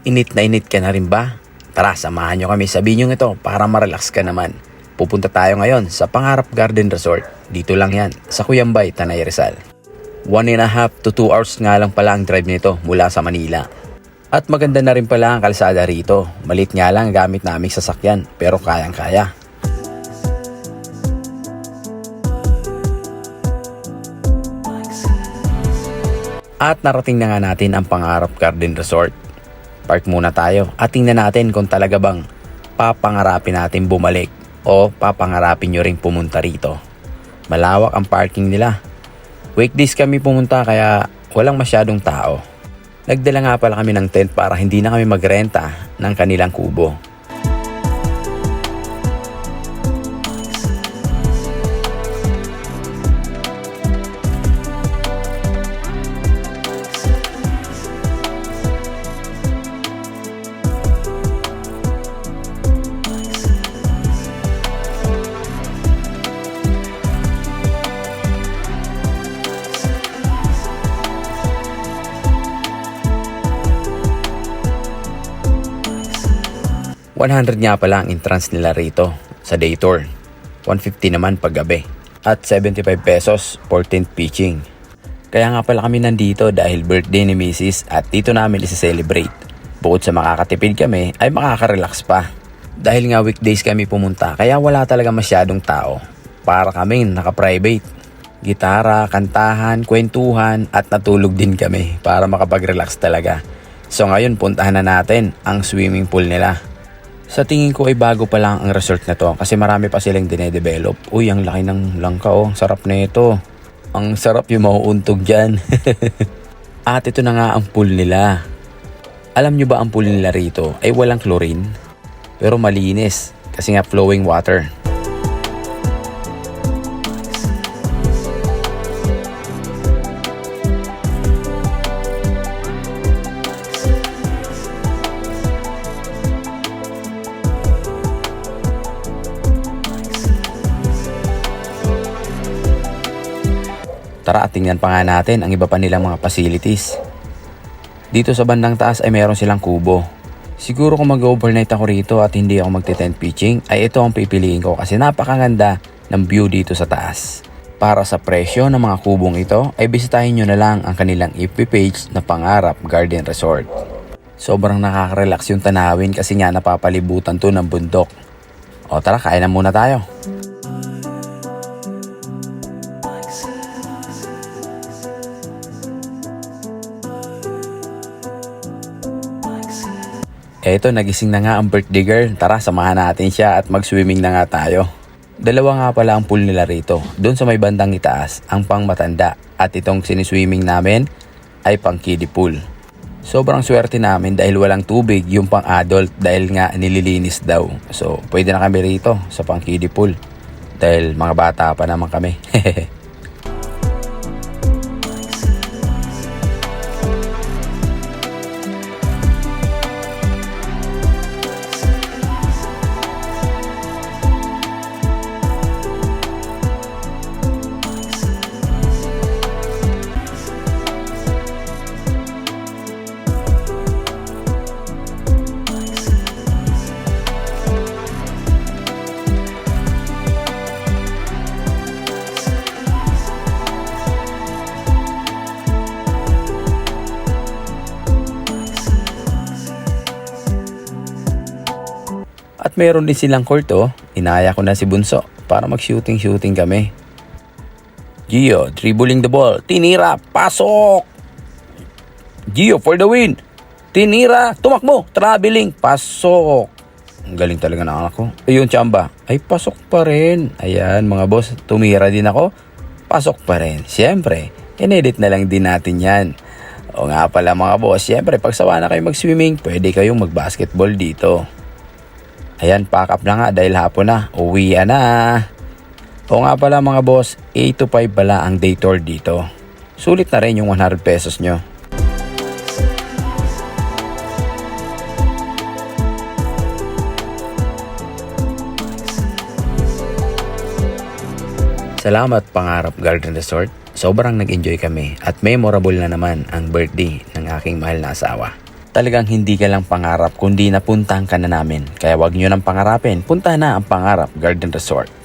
Init na init ka na rin ba? Tara, samahan nyo kami sa binyong ito para ma-relax ka naman. Pupunta tayo ngayon sa Pangarap Garden Resort. Dito lang yan, sa Cuyambay, Tanay Rizal. 1.5 to 2 hours nga lang pala ang drive nito mula sa Manila. At maganda na rin pala ang kalsada rito. Malit nga lang gamit naming sasakyan, pero kayang-kaya. At narating na nga natin ang Pangarap Garden Resort. Park muna tayo at tingnan natin kung talaga bang papangarapin natin bumalik o papangarapin nyo ring pumunta rito. Malawak ang parking nila. Weekdays kami pumunta kaya walang masyadong tao. Nagdala nga pala kami ng tent para hindi na kami magrenta ng kanilang kubo. $100 nga pala ang entrance nila rito sa day tour. $150 naman pag gabi. At $75 for tent pitching. Kaya nga pala kami nandito dahil birthday ni Mrs. at dito namin isa-celebrate. Bukod sa makakatipid kami ay makaka-relax pa. Dahil nga weekdays kami pumunta kaya wala talaga masyadong tao. Para kaming naka-private. Gitara, kantahan, kwentuhan at natulog din kami para makapag-relax talaga. So ngayon puntahan na natin ang swimming pool nila. Sa tingin ko ay bago pa lang ang resort na to kasi marami pa silang dinedevelop. Uy, ang laki ng langka oh. Sarap na ito. Ang sarap yung mauuntog dyan. At ito na nga ang pool nila. Alam nyo ba ang pool nila rito ay walang chlorine? Pero malinis kasi nga flowing water. Tara at tingnan pa nga natin ang iba pa nilang mga facilities. Dito sa bandang taas ay meron silang kubo. Siguro kung mag-overnight ako rito at hindi ako magte-tent pitching ay ito ang pipiliin ko kasi napakaganda ng view dito sa taas. Para sa presyo ng mga kubong ito ay bisitahin nyo na lang ang kanilang FB page na Pangarap Garden Resort. Sobrang nakaka-relax yung tanawin kasi nga napapalibutan to ng bundok. O tara, kain na muna tayo. Eto, nagising na nga ang birthday girl. Tara, samahan natin siya at mag-swimming na nga tayo. Dalawa nga pala ang pool nila rito. Doon sa may bandang itaas, ang pang matanda. At itong siniswimming namin ay pang kiddie pool. Sobrang swerte namin dahil walang tubig yung pang adult dahil nga nililinis daw. So, pwede na kami rito sa pang kiddie pool. Dahil mga bata pa naman kami. At meron din silang court oh. Inaya ko na si Bunso para mag-shooting kami. Gio, dribbling the ball. Tinira, pasok! Gio for the win. Tinira, tumakbo, traveling, pasok. Ang galing talaga ng anak ko. Ayun, Chamba. Ay, pasok pa rin. Ayan, mga boss, tumira din ako. Pasok pa rin. Siyempre, inedit na lang din natin yan. O nga pala mga boss, siyempre, pag sawa na kayo mag-swimming, pwede kayong mag-basketball dito. Ayan, pack up na nga dahil hapon na. Uwian na. O nga pala mga boss, 8 to 5 pala ang day tour dito. Sulit na rin yung $100 nyo. Salamat Pangarap Garden Resort. Sobrang nag-enjoy kami at memorable na naman ang birthday ng aking mahal na asawa. Talagang hindi ka lang pangarap kundi napuntahan ka na namin. Kaya wag nyo nang pangarapin, punta na ang Pangarap Garden Resort.